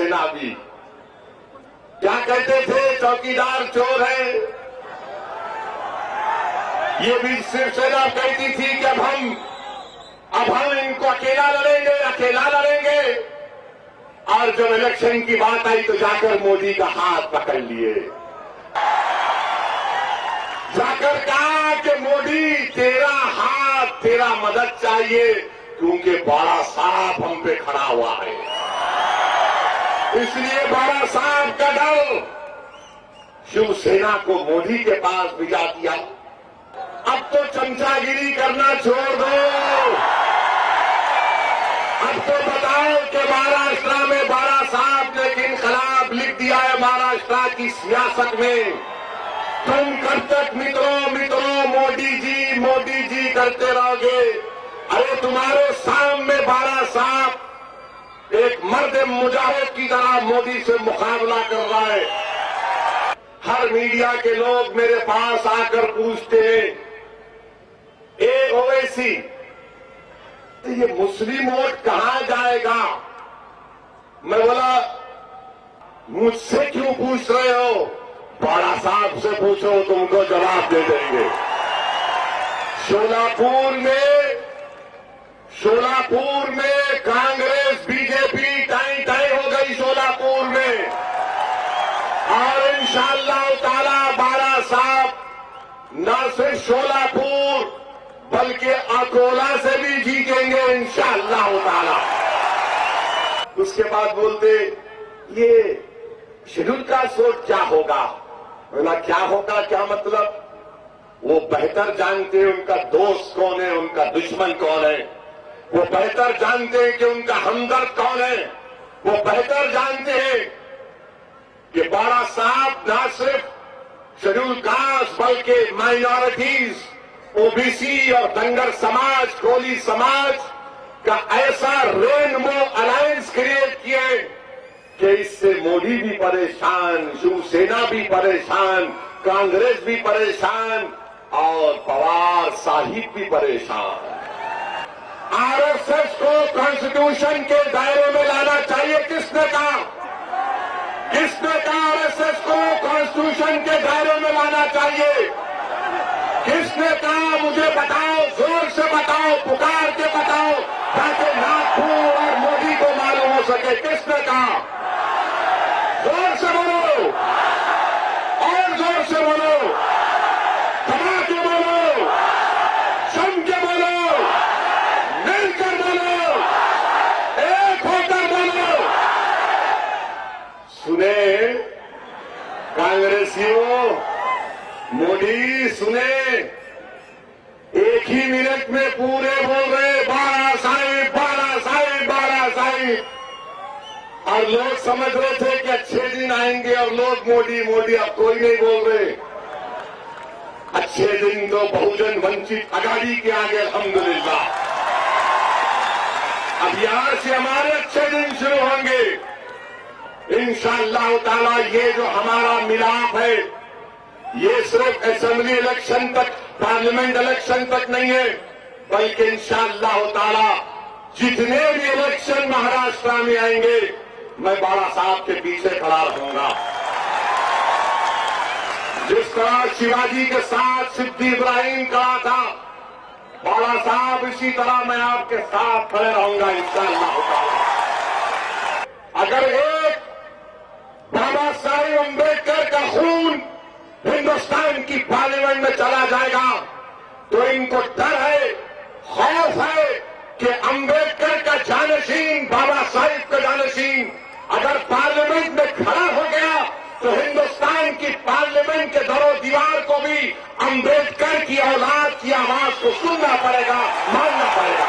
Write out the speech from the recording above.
शिवसेना भी। क्या कहते थे? चौकीदार चोर है। ये भी शिवसेना कहती थी कि अब हम इनको अकेला लड़ेंगे। और जब इलेक्शन की बात आई तो जाकर मोदी का हाथ पकड़ लिए, जाकर कहा कि मोदी तेरा हाथ, तेरा मदद चाहिए, क्योंकि बड़ा सांप हम पे खड़ा हुआ है। इसलिए बड़ा सांप का डर शिवसेना को मोदी के पास भिजा दिया। अब तो चमचागिरी करना छोड़ दो। अब तो बताओ कि महाराष्ट्र में बड़ा साहब ने इनकलाब लिख दिया है महाराष्ट्र की सियासत में। तुम कब तक मित्रों मोदी जी करते रहोगे? अरे तुम्हारे सामने बड़ा साहब एक मर्द मुजाहिद की तरह मोदी से मुकाबला कर रहा है। हर मीडिया के लोग मेरे पास आकर पूछते हैं, ए ओवैसी, तो ये मुस्लिम वोट कहां जाएगा? मैं बोला, मुझसे क्यों पूछ रहे हो? बड़ा साहब से पूछो, तुमको जवाब दे देंगे। शोलापुर में कांग्रेस बीजेपी टाई हो गई शोलापुर में। और इंशाअल्लाह ताला बारा साहब न सिर्फ शोलापुर बल्कि अकोला से भी जीतेंगे इंशाअल्लाह ताला। उसके बाद बोलते, ये शेड्यूल कास्ट वोट क्या होगा? बोला, क्या होगा? क्या मतलब? वो बेहतर जानते हैं उनका दोस्त कौन है, उनका दुश्मन कौन है। वो बेहतर जानते हैं कि उनका हमदर्द कौन है। वो बेहतर जानते हैं कि बाड़ा साहब न सिर्फ शेड्यूल कास्ट बल्कि माइनॉरिटीज, ओबीसी और धनगर समाज, कोली समाज का ऐसा रेनबो अलायंस क्रिएट किए कि इससे मोदी भी परेशान, शिवसेना भी परेशान, कांग्रेस भी परेशान और पवार साहिब भी परेशान। आरएसएस को कॉन्स्टिट्यूशन के दायरे में लाना चाहिए। किसने कहा आरएसएस को कॉन्स्टिट्यूशन के दायरे में लाना चाहिए? किसने कहा? मुझे बताओ, जोर से बताओ, पुकार के बताओ, ताकि नागपुर और मोदी को मालूम हो सके। किसने कहा? जोर से बोलो, और जोर से बोलो, दबा के बोलो, जम के बोलो, मिलकर बोलो, एक होकर बोलो। सुने कांग्रेसियों, मोदी सुने, एक ही मिनट में पूरे बोल रहे बाड़ा साहिब, बाड़ा साहिब, बाड़ा साहिब। और लोग समझ रहे थे कि अच्छे दिन आएंगे और लोग मोदी। अब कोई नहीं बोल रहे। अच्छे दिन तो बहुजन वंचित आघाड़ी के आगे अल्हम्दुलिल्लाह। अब यहां से हमारे अच्छे दिन शुरू होंगे इंशाअल्लाह ताला। ये जो हमारा मिलाप है, ये सिर्फ असेंबली इलेक्शन तक, पार्लियामेंट इलेक्शन तक नहीं है, बल्कि इंशाअल्लाह ताला जितने भी इलेक्शन महाराष्ट्र में आएंगे, मैं बाड़ा साहब के पीछे खड़ा रहूंगा। जिस तरह शिवाजी के साथ सिद्दी इब्राहिम खड़ा था, बाड़ा साहब इसी तरह मैं आपके साथ खड़े रहूंगा इंशाअल्लाह ताला। अगर एक बाबा साहेब अम्बेडकर का खून हिंदुस्तान की पार्लियामेंट में चला जाएगा तो इनको डर है, खौफ है कि अम्बेडकर का जानशीन, बाबा साहिब का जानशीन अगर पार्लियामेंट में खड़ा हो गया तो हिंदुस्तान की पार्लियामेंट के दरो दीवार को भी अम्बेडकर की औलाद की आवाज को सुनना पड़ेगा, मानना पड़ेगा।